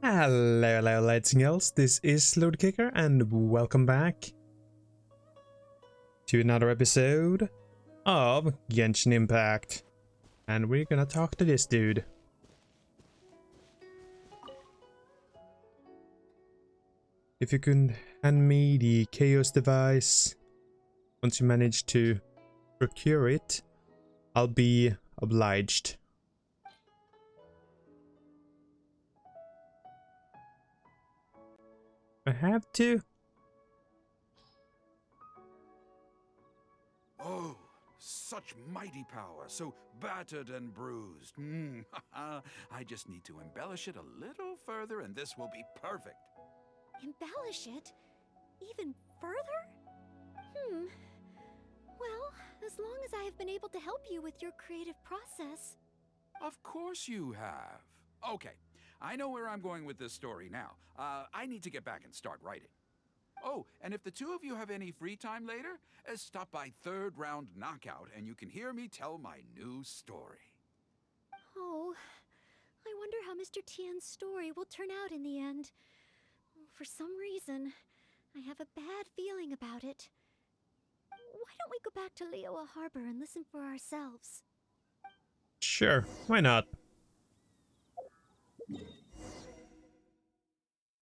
Hello, lads and girls. This is Slowkicker, and welcome back to another episode of Genshin Impact. And we're gonna talk to this dude. If you can hand me the Chaos device once you manage to procure it, I'll be obliged. I have to. Oh, such mighty power, so battered and bruised. I just need to embellish it a little further and this will be perfect. Embellish it? Even further? Well, as long as I have been able to help you with your creative process. Of course you have. Okay, I know where I'm going with this story now. I need to get back and start writing. Oh, and if the two of you have any free time later, stop by Third Round Knockout and you can hear me tell my new story. Oh, I wonder how Mr. Tien's story will turn out in the end. For some reason, I have a bad feeling about it. Why don't we go back to Liyue Harbor and listen for ourselves? Sure, why not?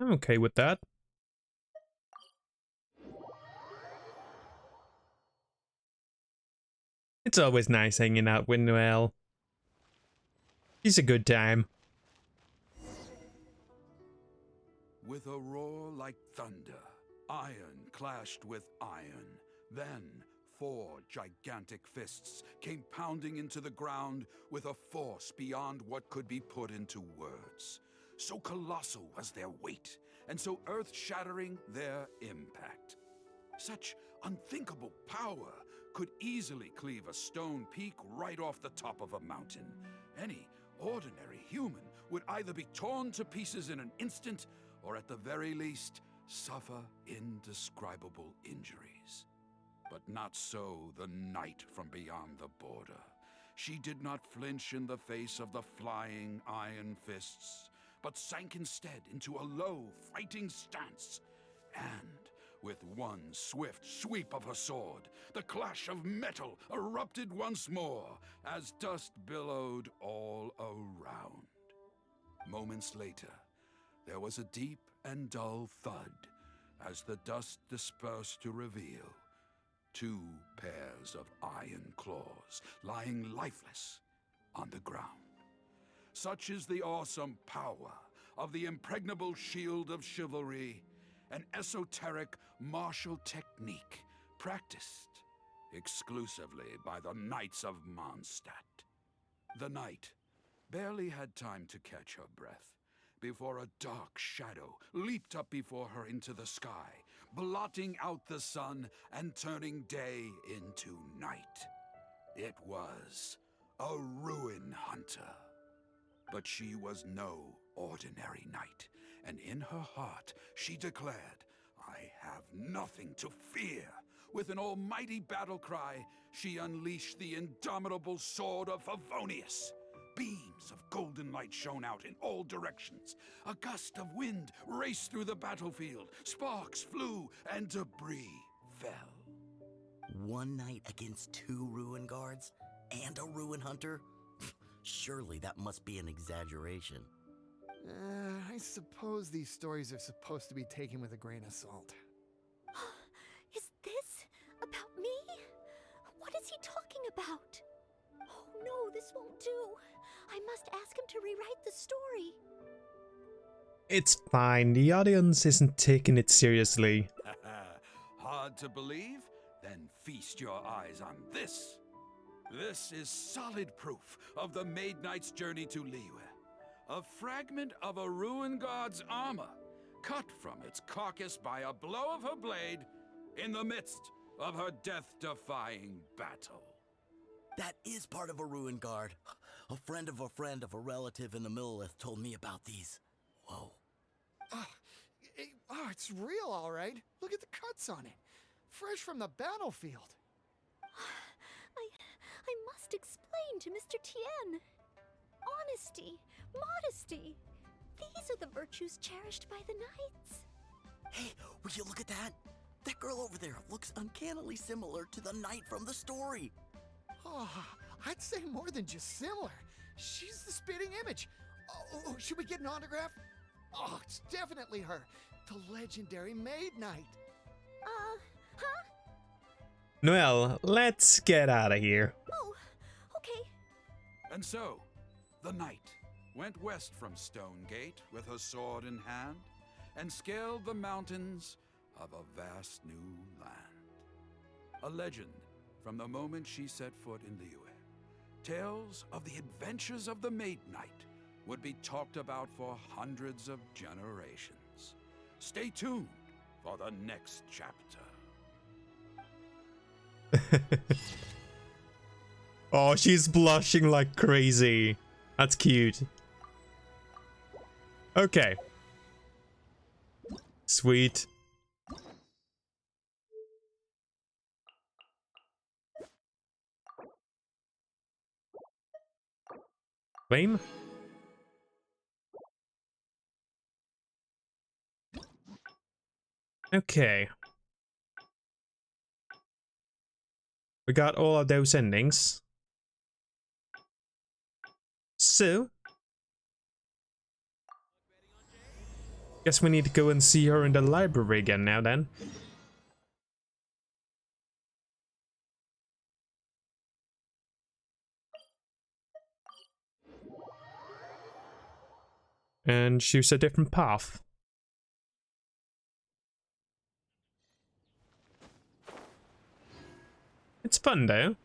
I'm okay with that. It's always nice hanging out with Noelle. She's a good time. With a roar like thunder, iron clashed with iron. Then 4 gigantic fists came pounding into the ground with a force beyond what could be put into words. So colossal was their weight, and so earth-shattering their impact. Such unthinkable power could easily cleave a stone peak right off the top of a mountain. Any ordinary human would either be torn to pieces in an instant, or at the very least, suffer indescribable injuries. But not so the knight from beyond the border. She did not flinch in the face of the flying iron fists, but sank instead into a low, fighting stance. And with one swift sweep of her sword, the clash of metal erupted once more as dust billowed all around. Moments later, there was a deep and dull thud as the dust dispersed to reveal 2 pairs of iron claws lying lifeless on the ground. Such is the awesome power of the impregnable shield of chivalry, an esoteric martial technique practiced exclusively by the Knights of Mondstadt. The knight barely had time to catch her breath before a dark shadow leaped up before her into the sky, blotting out the sun and turning day into night. It was a ruin hunter. But she was no ordinary knight, and in her heart she declared, "I have nothing to fear." With an almighty battle cry, she unleashed the indomitable sword of Favonius. Beams of golden light shone out in all directions. A gust of wind raced through the battlefield. Sparks flew and debris fell. One knight against 2 ruin guards and a ruin hunter? Surely that must be an exaggeration. I suppose these stories are supposed to be taken with a grain of salt. Is this about me? What is he talking about? Oh no, this won't do. I must ask him to rewrite the story. It's fine, the audience isn't taking it seriously. Hard to believe? Then feast your eyes on this. This is solid proof of the Maid Knight's journey to Liyue. A fragment of a ruin god's armor, cut from its carcass by a blow of her blade in the midst of her death-defying battle. That is part of a ruin guard. A friend of a relative in the Millelith told me about these. Whoa. It's real, all right. Look at the cuts on it. Fresh from the battlefield. I must explain to Mr. Tien. Honesty, modesty. These are the virtues cherished by the knights. Hey, will you look at that? That girl over there looks uncannily similar to the knight from the story. Oh, I'd say more than just similar. She's the spitting image. Oh, should we get an autograph? Oh, it's definitely her. The legendary Maid Knight. Huh? Noelle, let's get out of here. Oh, okay. And so, the knight went west from Stonegate with her sword in hand and scaled the mountains of a vast new land. A legend from the moment she set foot in Liyue. Tales of the adventures of the Maid Knight would be talked about for hundreds of generations. Stay tuned for the next chapter. Oh, she's blushing like crazy. That's cute. Okay. Sweet. Flame? Okay. We got all of those endings. So, guess we need to go and see her in the library again now then. And choose a different path. It's fun though.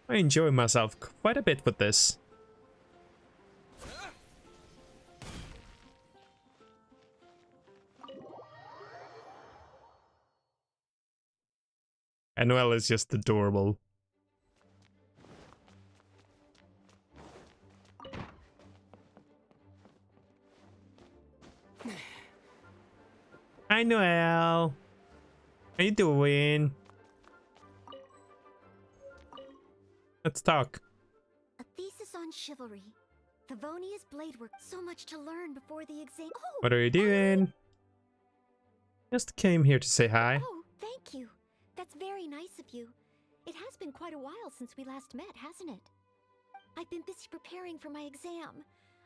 I enjoy myself quite a bit with this. And Noelle is just adorable. Hi Noelle. How you doing? Let's talk. A thesis on chivalry. Favonia's blade work. So much to learn before the exam. Oh, What are you doing? Just came here to say hi. Oh, thank you. That's very nice of you. It has been quite a while since we last met, hasn't it? I've been busy preparing for my exam.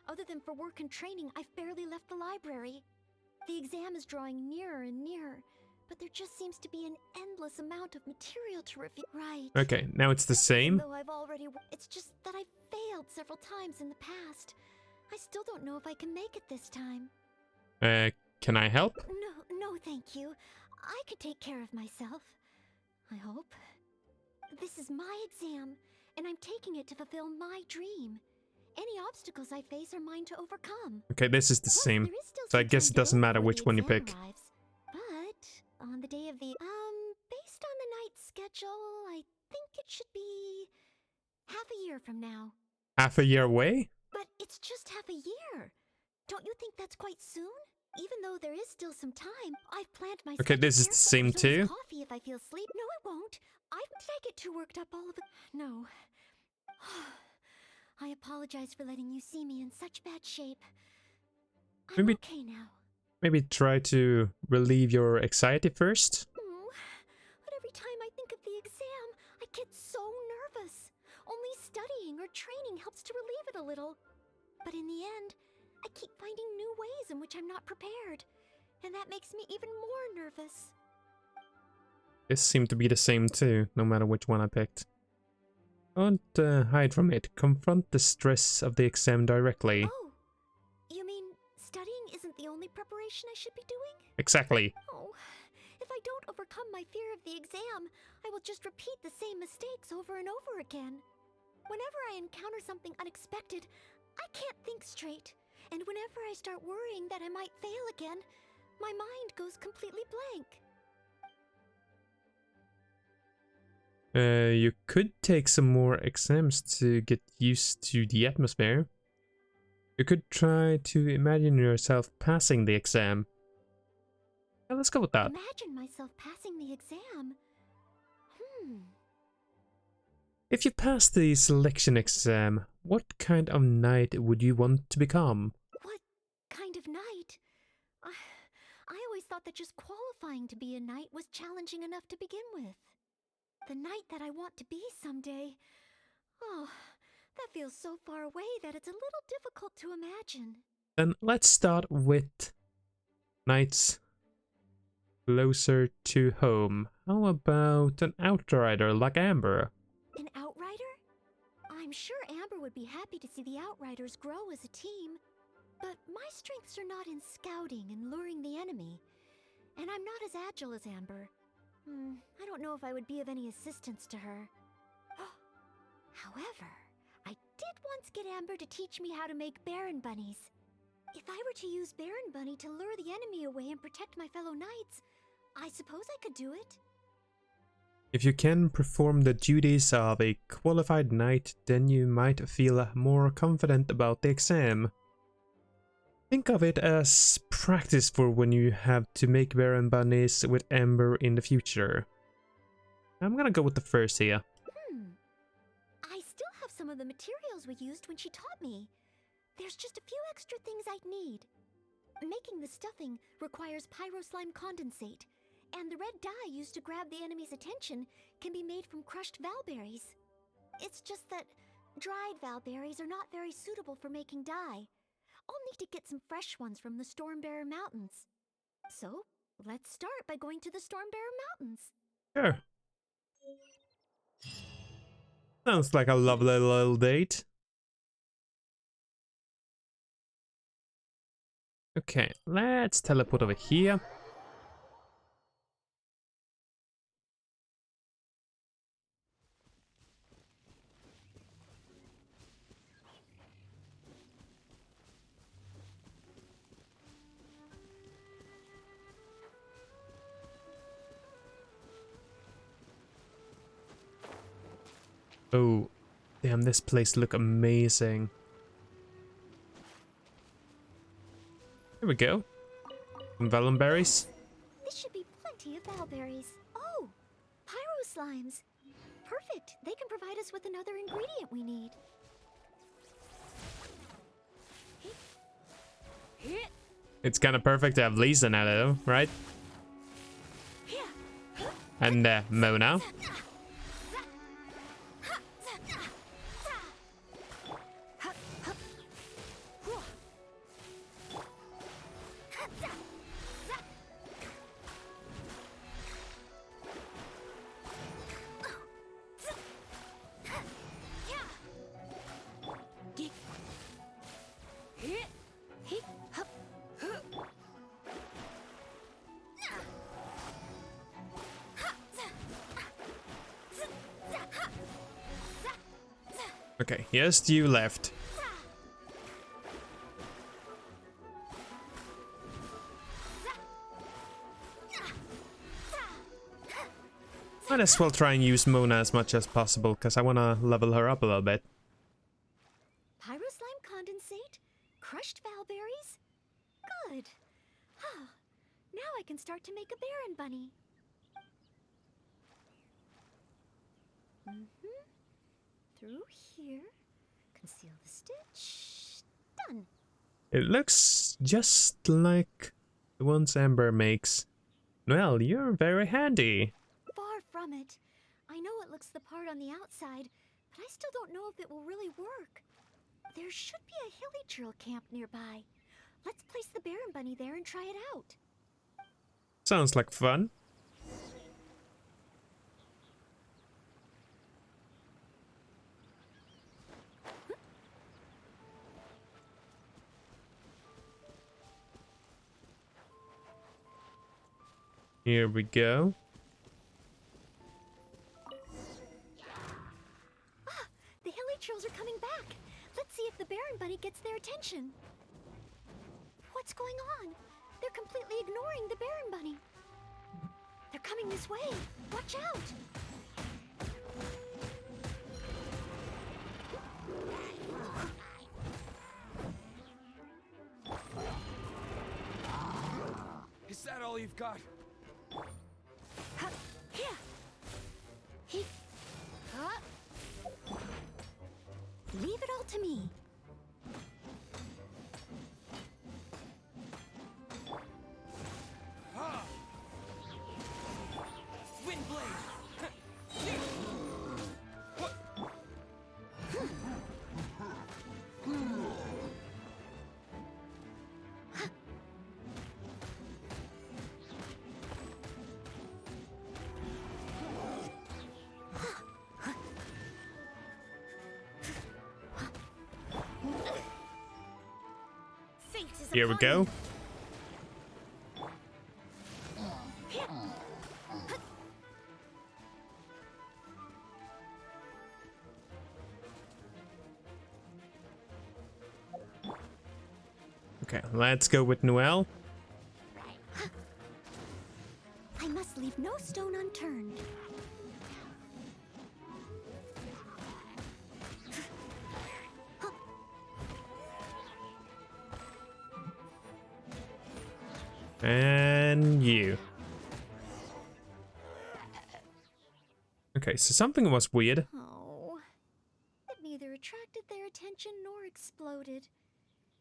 Other than for work and training, I've barely left the library. The exam is drawing nearer and nearer, but there just seems to be an endless amount of material to review. Right. Okay, now it's the same. Though I've already... It's just that I've failed several times in the past. I still don't know if I can make it this time. Can I help? No, thank you. I can take care of myself. I hope. This is my exam, and I'm taking it to fulfill my dream. Any obstacles I face are mine to overcome. Okay, this is the Plus, same. there is still So I some guess time it to doesn't go matter before which the one you exam pick. arrives. But on the day of the based on the night's schedule, I think it should be half a year from now. Half a year away? But it's just half a year. Don't you think that's quite soon? Even though there is still some time, I've planned my Okay, schedule this is the same carefully, so too? it's coffee if I feel sleep. No, it won't. Did I get too worked up all of it? No. I apologize for letting you see me in such bad shape. I'm Maybe- okay now. Maybe try to relieve your anxiety first? But every time I think of the exam, I get so nervous. Only studying or training helps to relieve it a little. But in the end, I keep finding new ways in which I'm not prepared. And that makes me even more nervous. This seemed to be the same too, no matter which one I picked. Don't hide from it. Confront the stress of the exam directly. Oh, you mean studying isn't the only preparation I should be doing? Exactly. Oh, if I don't overcome my fear of the exam, I will just repeat the same mistakes over and over again. Whenever I encounter something unexpected, I can't think straight. And whenever I start worrying that I might fail again, my mind goes completely blank. You could take some more exams to get used to the atmosphere. You could try to imagine yourself passing the exam. Yeah, let's go with that. Imagine myself passing the exam. If you pass the selection exam, what kind of knight would you want to become? What kind of of knight. I always thought that just qualifying to be a knight was challenging enough to begin with. The knight that I want to be someday. Oh, that feels so far away that it's a little difficult to imagine. Then let's start with knights closer to home. How about an outrider like Amber? An outrider? I'm sure Amber would be happy to see the outriders grow as a team. But my strengths are not in scouting and luring the enemy. And I'm not as agile as Amber. I don't know if I would be of any assistance to her. However, I did once get Amber to teach me how to make Baron Bunnies. If I were to use Baron Bunny to lure the enemy away and protect my fellow knights, I suppose I could do it. If you can perform the duties of a qualified knight, then you might feel more confident about the exam. Think of it as practice for when you have to make Baron Bunnies with Amber in the future. I'm gonna go with the first here. I still have some of the materials we used when she taught me. There's just a few extra things I'd need. Making the stuffing requires pyro slime condensate, and the red dye used to grab the enemy's attention can be made from crushed valberries. It's just that dried valberries are not very suitable for making dye. I'll need to get some fresh ones from the Stormbearer Mountains. So, let's start by going to the Stormbearer Mountains. Sure. Sounds like a lovely little date. Okay, let's teleport over here. Oh, damn, this place looks amazing. Here we go. Some vellum berries. This should be plenty of valberries. Oh, pyro slimes. Perfect. They can provide us with another ingredient we need. It's kind of perfect to have Lisa now, though, right? And Mona. Okay, yes, you left. Might as well try and use Mona as much as possible, because I want to level her up a little bit. Pyro slime condensate? Crushed valberries? Good. Now I can start to make a Baron Bunny. Through here. Conceal the stitch. Done. It looks just like the ones Amber makes. Well, you're very handy. Far from it. I know it looks the part on the outside, but I still don't know if it will really work. There should be a Hilly camp nearby. Let's place the Baron Bunny there and try it out. Sounds like fun. Here we go. The Hilly Trills are coming back. Let's see if the Baron Bunny gets their attention. What's going on? They're completely ignoring the Baron Bunny. They're coming this way. Watch out! Is that all you've got? Leave it all to me. strength is Here we upon go. me. Okay, let's go with Noelle. I must leave no stone unturned. And you. Okay, so something was weird. Oh, it neither attracted their attention nor exploded.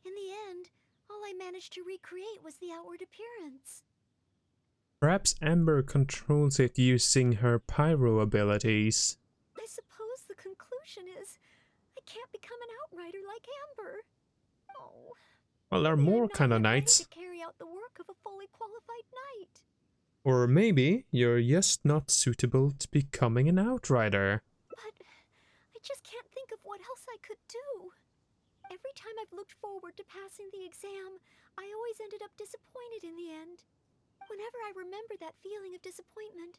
In the end, all I managed to recreate was the outward appearance. Perhaps Amber controls it using her pyro abilities. I suppose the conclusion is I can't become an outrider like Amber. Oh, Well, there are maybe I'm more not kind of yet ready knights. to carry out the work of a fully qualified knight. Or maybe you're just not suitable to becoming an outrider. But I just can't think of what else I could do. Every time I've looked forward to passing the exam, I always ended up disappointed in the end. Whenever I remember that feeling of disappointment,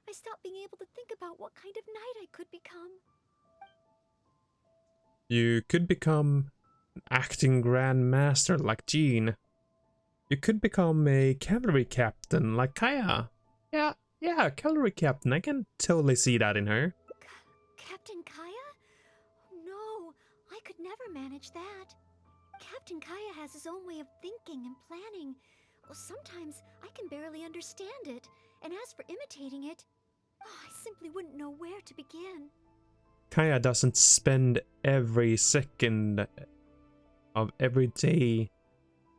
I stop being able to think about what kind of knight I could become. You could become an acting grandmaster like Jean. You could become a cavalry captain like Kaya. Yeah, cavalry captain. I can totally see that in her. Captain Kaya? Oh, no, I could never manage that. Captain Kaya has his own way of thinking and planning. Well, sometimes I can barely understand it, and as for imitating it, I simply wouldn't know where to begin. Kaya doesn't spend every second of every day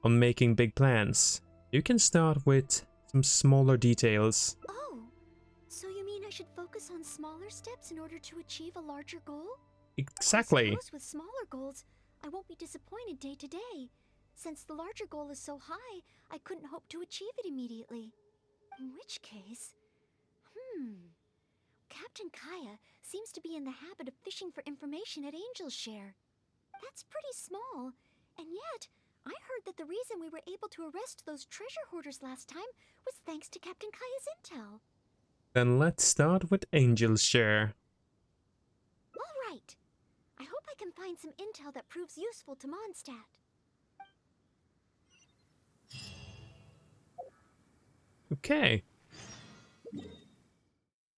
on making big plans. You can start with some smaller details. Oh, so you mean I should focus on smaller steps in order to achieve a larger goal? Exactly. I suppose with smaller goals, I won't be disappointed day to day. Since the larger goal is so high, I couldn't hope to achieve it immediately. In which case... Captain Kaya seems to be in the habit of fishing for information at Angel's Share. That's pretty small, and yet I heard that the reason we were able to arrest those treasure hoarders last time was thanks to Captain Kaya's intel. Then let's start with Angel's Share. All right. I hope I can find some intel that proves useful to Mondstadt. Okay.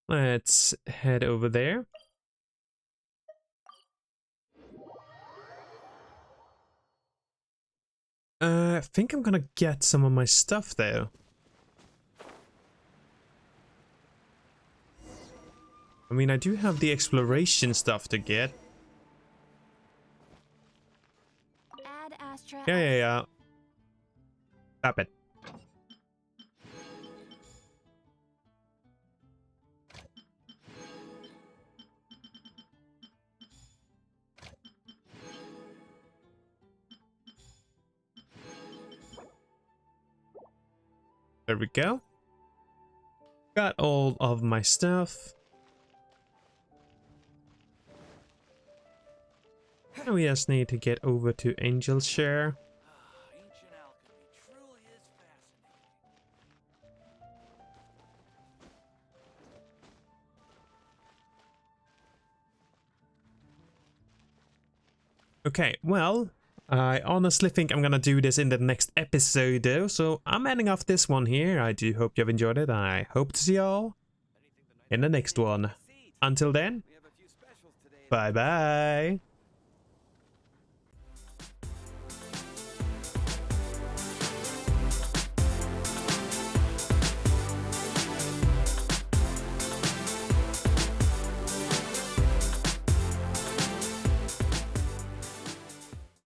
Let's head over there. I think I'm gonna get some of my stuff though. I mean, I do have the exploration stuff to get. Ad Astra. Yeah. Stop it. There we go. Got all of my stuff. Now we just need to get over to Angel's Share. Ancient alchemy truly is fascinating. Okay, well, I honestly think I'm gonna do this in the next episode though, so I'm ending off this one here. I do hope you've enjoyed it. I hope to see y'all in the next one. Until then, bye bye.